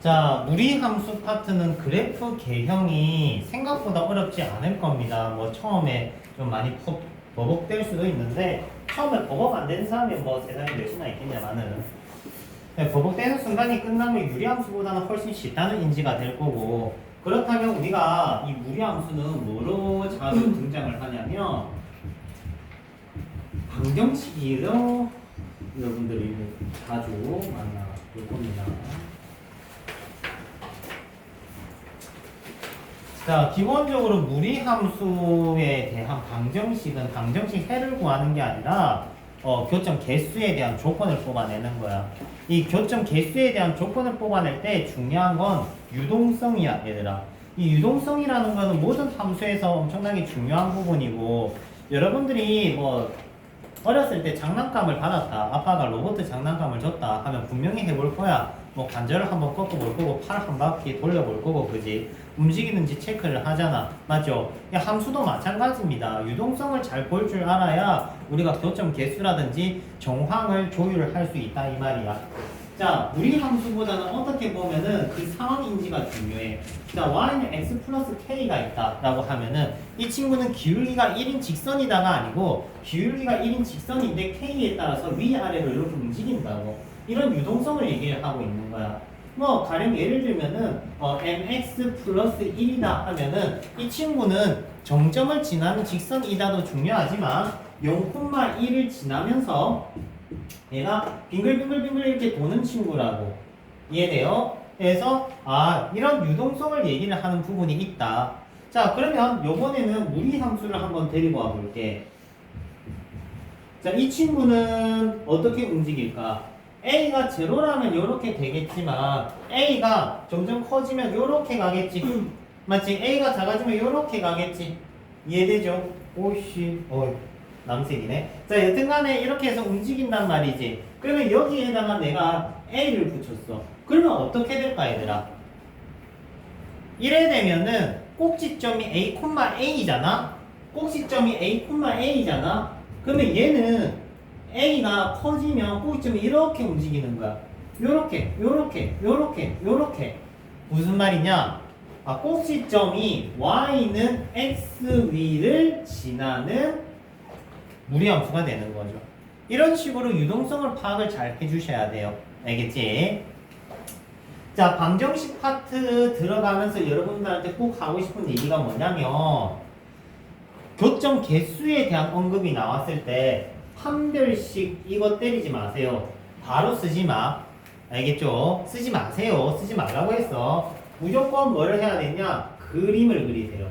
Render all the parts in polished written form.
자, 무리함수 파트는 그래프 개형이 생각보다 어렵지 않을 겁니다. 뭐 처음에 좀 많이 버벅될 수도 있는데 처음에 버벅 안 되는 사람이 뭐 세상에 몇이나 있겠냐마는 버벅되는 순간이 끝나면 유리함수보다는 훨씬 쉽다는 인지가 될 거고, 그렇다면 우리가 이 무리함수는 뭐로 자주 등장을 하냐면 방정식으로 여러분들이 자주 만나볼 겁니다. 자, 기본적으로 무리함수에 대한 방정식은 방정식 해를 구하는 게 아니라 교점 개수에 대한 조건을 뽑아내는 거야. 이 교점 개수에 대한 조건을 뽑아낼 때 중요한 건 유동성이야, 얘들아. 이 유동성이라는 거는 모든 함수에서 엄청나게 중요한 부분이고, 여러분들이 뭐 어렸을 때 장난감을 받았다, 아빠가 로봇 장난감을 줬다 하면 분명히 해볼 거야. 뭐 관절을 한번 꺾어볼 거고, 팔 한 바퀴 돌려볼 거고, 그지? 움직이는지 체크를 하잖아. 맞죠? 함수도 마찬가지입니다. 유동성을 잘 볼 줄 알아야 우리가 교점 개수라든지 정황을 조율할 수 있다, 이 말이야. 자, 우리 함수보다는 어떻게 보면은 그 상황 인지가 중요해. 자, y는 x 플러스 k가 있다라고 하면은 이 친구는 기울기가 1인 직선이다가 아니고 기울기가 1인 직선인데 k에 따라서 위아래로 이렇게 움직인다고. 이런 유동성을 얘기를 하고 있는 거야. 뭐 가령 예를 들면은 mx 플러스 1이다 하면은 이 친구는 정점을 지나는 직선이다도 중요하지만 0,1을 지나면서 얘가 빙글빙글빙글 이렇게 도는 친구라고. 이해돼요? 그래서 이런 유동성을 얘기를 하는 부분이 있다. 자, 그러면 요번에는 무리함수를 한번 데리고 와 볼게. 자, 이 친구는 어떻게 움직일까? A가 제로라면 이렇게 되겠지만 A가 점점 커지면 이렇게 가겠지. 맞지? A가 작아지면 이렇게 가겠지. 이해되죠? 오씨, 남색이네. 자, 여튼간에 이렇게 해서 움직인단 말이지. 그러면 여기에다가 내가 A를 붙였어. 그러면 어떻게 될까, 얘들아? 이래 되면은 꼭지점이 A, A잖아? 꼭지점이 A, A잖아? 그러면 얘는 A가 커지면 꼭지점이 이렇게 움직이는 거야. 요렇게. 무슨 말이냐? 꼭지점이 Y는 X 위를 지나는 무리함수가 되는 거죠. 이런 식으로 유동성을 파악을 잘 해주셔야 돼요. 알겠지? 자, 방정식 파트 들어가면서 여러분들한테 꼭 하고 싶은 얘기가 뭐냐면 교점 개수에 대한 언급이 나왔을 때 판별식 이거 때리지 마세요. 바로 쓰지 마. 알겠죠? 쓰지 마세요. 쓰지 말라고 했어. 무조건 뭐를 해야 되냐? 그림을 그리세요.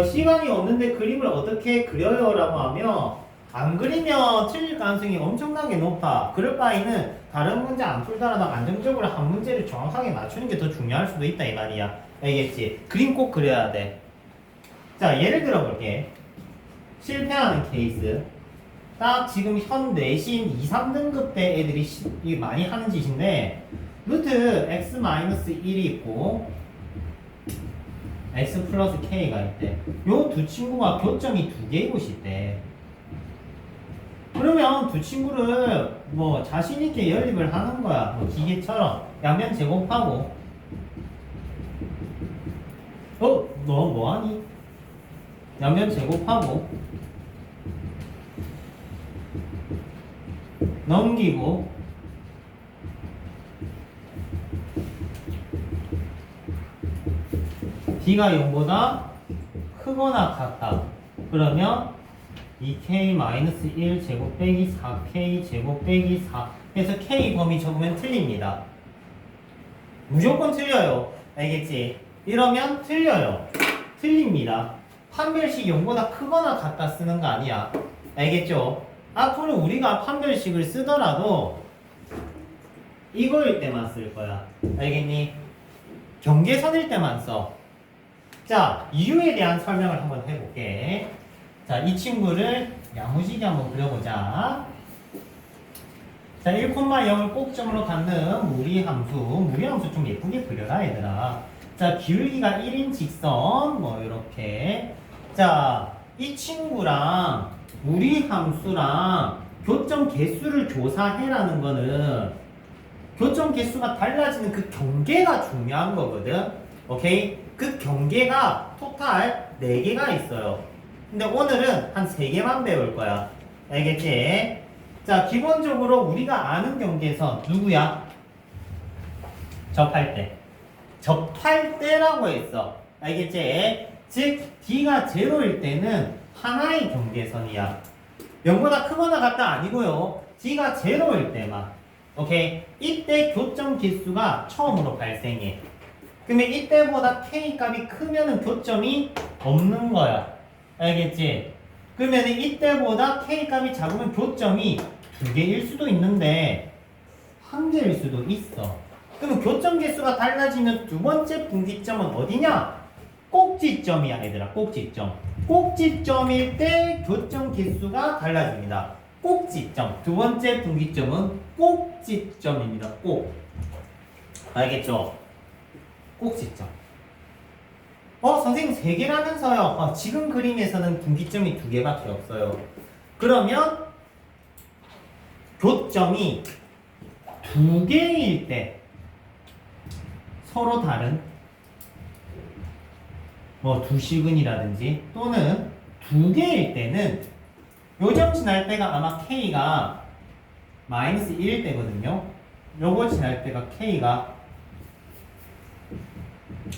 시간이 없는데 그림을 어떻게 그려요? 라고 하면 안 그리면 틀릴 가능성이 엄청나게 높아. 그럴 바에는 다른 문제 안 풀더라도 안정적으로 한 문제를 정확하게 맞추는 게 더 중요할 수도 있다, 이 말이야. 알겠지? 그림 꼭 그려야 돼. 자, 예를 들어 볼게. 실패하는 케이스. 딱 지금 현 내신 2, 3등급 때 애들이 많이 하는 짓인데, 루트 x-1이 있고 x 플러스 k가 있대. 요 두 친구가 교점이 두 개의 곳이 있대. 그러면 두 친구를 뭐 자신있게 연립을 하는 거야. 뭐 기계처럼 양면 제곱하고. 너 뭐하니? 양면 제곱하고 넘기고 B가 0보다 크거나 같다. 그러면 2K-1 제곱 빼기 4K 제곱 빼기 4 해서 K 범위 적으면 틀립니다. 무조건 틀려요. 알겠지? 이러면 틀려요. 틀립니다. 판별식 0보다 크거나 같다 쓰는 거 아니야. 알겠죠? 앞으로 우리가 판별식을 쓰더라도 이거일 때만 쓸 거야. 알겠니? 경계선일 때만 써. 자, 이유에 대한 설명을 한번 해볼게. 자, 이 친구를 야무지게 한번 그려보자. 자, 1,0을 꼭점으로 갖는 무리함수 좀 예쁘게 그려라, 얘들아. 자, 기울기가 1인 직선, 뭐, 이렇게. 자, 이 친구랑 무리함수랑 교점 개수를 조사해라는 거는 교점 개수가 달라지는 그 경계가 중요한 거거든. 오케이? 그 경계가 토탈 4개가 있어요. 근데 오늘은 한 3개만 배울 거야. 알겠지? 자, 기본적으로 우리가 아는 경계선 누구야? 접할 때. 접할 때라고 했어. 알겠지? 즉, D가 제로일 때는 하나의 경계선이야. 0보다 크거나 같다 아니고요. D가 제로일 때만. 오케이? 이때 교점 개수가 처음으로 발생해. 그러면 이때보다 K 값이 크면은 교점이 없는 거야. 알겠지? 그러면 이때보다 K 값이 작으면 교점이 2개일 수도 있는데 1개일 수도 있어. 그럼 교점 개수가 달라지는 두 번째 분기점은 어디냐? 꼭지점이야, 얘들아. 꼭지점. 꼭지점일 때 교점 개수가 달라집니다. 꼭지점. 두 번째 분기점은 꼭지점입니다. 꼭. 알겠죠? 꼭지점. 선생님 3개라면서요. 지금 그림에서는 분기점이 2개밖에 없어요. 그러면 교점이 2개일 때 서로 다른 두시근이라든지 또는 2개일 때는 요점 지날 때가 아마 K가 마이너스 1일 때거든요. 요거 지날 때가 K가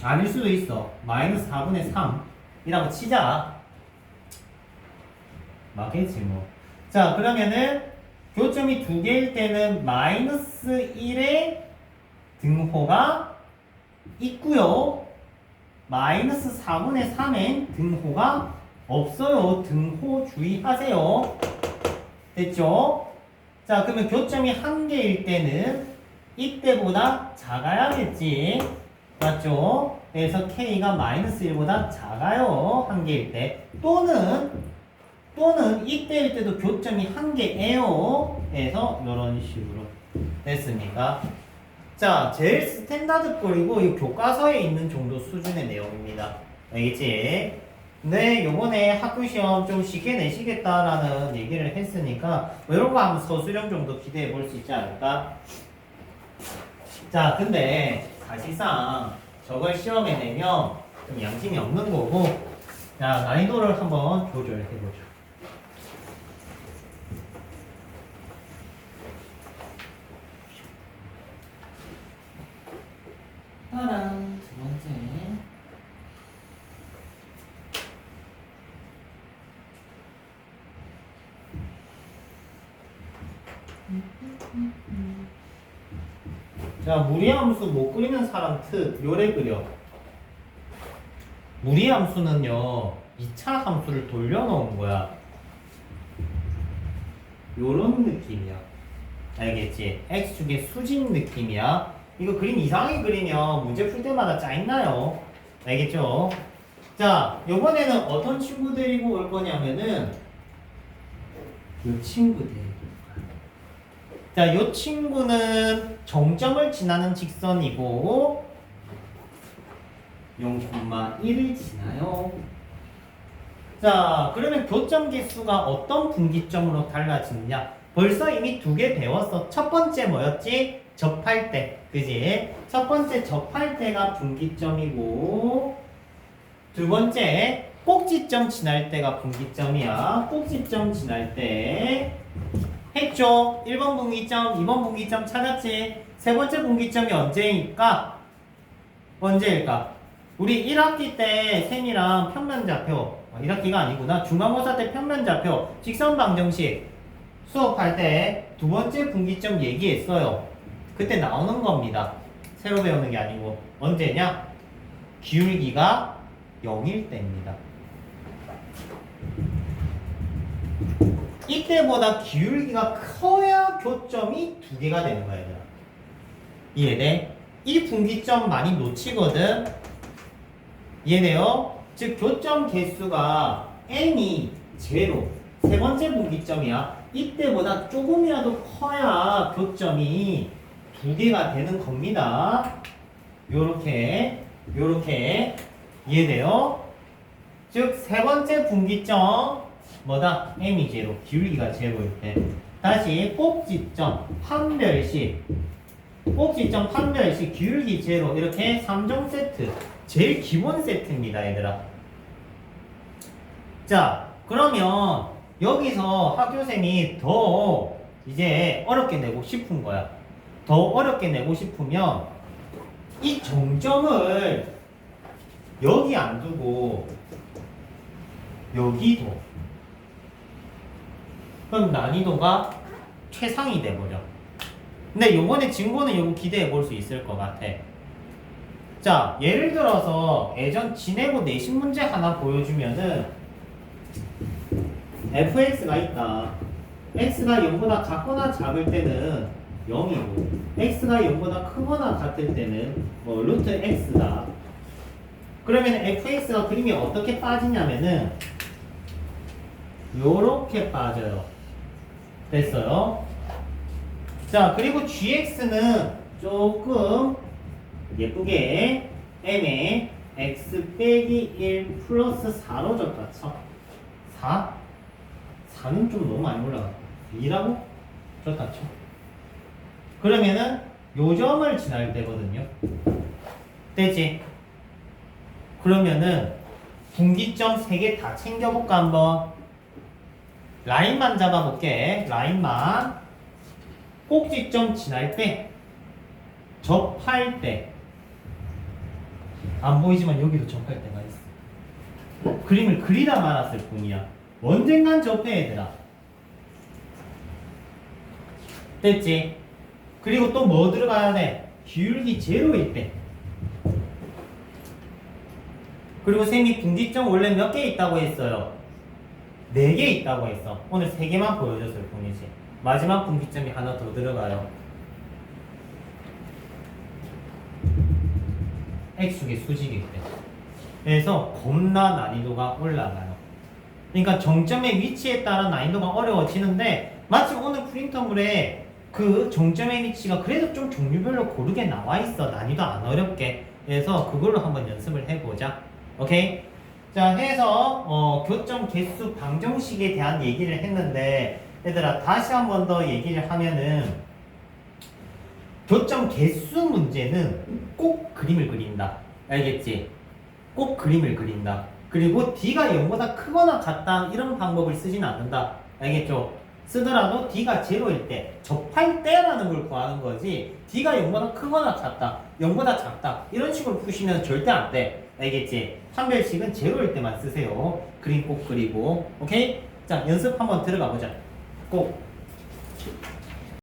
아닐 수도 있어. 마이너스 4분의 3이라고 치자. 맞겠지 뭐. 자, 그러면은 교점이 2개일 때는 마이너스 1의 등호가 있고요. 마이너스 4분의 3엔 등호가 없어요. 등호 주의하세요. 됐죠? 자, 그러면 교점이 1개일 때는 이때보다 작아야겠지. 맞죠? 그래서 K가 마이너스 1보다 작아요. 1개일 때. 또는 이때일 때도 교점이 1개예요. 그래서 이런 식으로 됐습니까? 자, 제일 스탠다드 꼴이고 이 교과서에 있는 정도 수준의 내용입니다. 알겠지? 네, 요번에 학교 시험 좀 쉽게 내시겠다라는 얘기를 했으니까 이런 거 하면 서술형 정도 기대해 볼 수 있지 않을까? 자, 근데 사실상 저걸 시험에 내면 좀 양심이 없는 거고, 자, 난이도를 한번 조절해 보죠. 따란 두 번째. 자, 무리함수 못 그리는 사람 특 요래 그려. 무리함수는요 2차 함수를 돌려놓은 거야. 요런 느낌이야. 알겠지? X축의 수직 느낌이야. 이거 그림 이상하게 그리면 문제 풀 때마다 짜증나요. 알겠죠? 자, 요번에는 어떤 친구 데리고 올 거냐면은 요 친구 데리고 올 거야. 자, 요 친구는 정점을 지나는 직선이고 0,1을 지나요. 자, 그러면 교점 개수가 어떤 분기점으로 달라지느냐? 벌써 이미 2개 배웠어. 첫 번째 뭐였지? 접할 때. 그지? 첫 번째 접할 때가 분기점이고, 두 번째 꼭지점 지날 때가 분기점이야. 꼭지점 지날 때. 했죠? 1번 분기점, 2번 분기점 찾았지? 세 번째 분기점이 언제일까? 우리 1학기 때 셈이랑 평면좌표, 1학기가 아니구나. 중간고사 때 평면좌표, 직선방정식 수업할 때 두 번째 분기점 얘기했어요. 그때 나오는 겁니다. 새로 배우는 게 아니고. 언제냐? 기울기가 0일 때입니다. 이때보다 기울기가 커야 교점이 2개가 되는 거야, 얘들아. 이해돼? 이 분기점 많이 놓치거든? 이해돼요? 즉, 교점 개수가 n이 제로, 세 번째 분기점이야. 이때보다 조금이라도 커야 교점이 2개가 되는 겁니다. 요렇게 이해돼요? 즉, 세 번째 분기점 뭐다? m이 제로, 기울기가 제로일 때. 다시 꼭지점 한 별씩 꼭지점 판별식 기울기 제로 이렇게 3종 세트 제일 기본 세트입니다 얘들아. 자 그러면 여기서 학교생이 더 이제 어렵게 내고 싶은 거야. 더 어렵게 내고 싶으면 이 정점을 여기 안 두고 여기 둬. 그럼 난이도가 최상이 돼버려. 근데 요번에 증거는 요거 기대해 볼 수 있을 것 같아. 자 예를 들어서 예전 지내고 내신 문제 하나 보여주면은 fx가 있다. x가 0보다 작거나 작을 때는 0이고 x가 0보다 크거나 같을 때는 뭐 루트 x다. 그러면 fx가 그림이 어떻게 빠지냐면은 요렇게 빠져요. 됐어요? 자 그리고 gx는 조금 예쁘게 m에 x 빼기 1 플러스 4로 적다 쳐. 4? 4는 좀 너무 많이 올라갔다. 2라고? 적다 쳐. 그러면은 요 점을 지날 때거든요. 되지? 그러면은 분기점 3개 다 챙겨볼까 한번? 라인만 잡아볼게. 라인만. 꼭지점 지날 때 접할 때 안 보이지만 여기도 접할 때가 있어. 그림을 그리다 말았을 뿐이야. 언젠간 접해 얘들아. 됐지? 그리고 또 뭐 들어가야 돼? 기울기 제로일 때. 그리고 쌤이 분기점 원래 몇 개 있다고 했어요? 4개 있다고 했어. 오늘 3개만 보여줬을 뿐이지. 마지막 분기점이 하나 더 들어가요. X축의 수직일 때. 그래서 겁나 난이도가 올라가요. 그러니까 정점의 위치에 따라 난이도가 어려워지는데 마치 오늘 프린터물에 그 정점의 위치가 그래도 좀 종류별로 고르게 나와 있어. 난이도 안 어렵게. 그래서 그걸로 한번 연습을 해보자. 오케이? 자, 해서 교점 개수 방정식에 대한 얘기를 했는데 얘들아 다시 한 번 더 얘기를 하면은 교점 개수 문제는 꼭 그림을 그린다. 알겠지? 꼭 그림을 그린다. 그리고 D가 0보다 크거나 같다 이런 방법을 쓰진 않는다. 알겠죠? 쓰더라도 D가 제로일 때 접할 때라는 걸 구하는 거지 D가 0보다 크거나 같다 0보다 작다 이런 식으로 푸시면 절대 안 돼. 알겠지? 판별식은 제로일 때만 쓰세요. 그림 꼭 그리고. 오케이? 자 연습 한번 들어가 보자. 꼭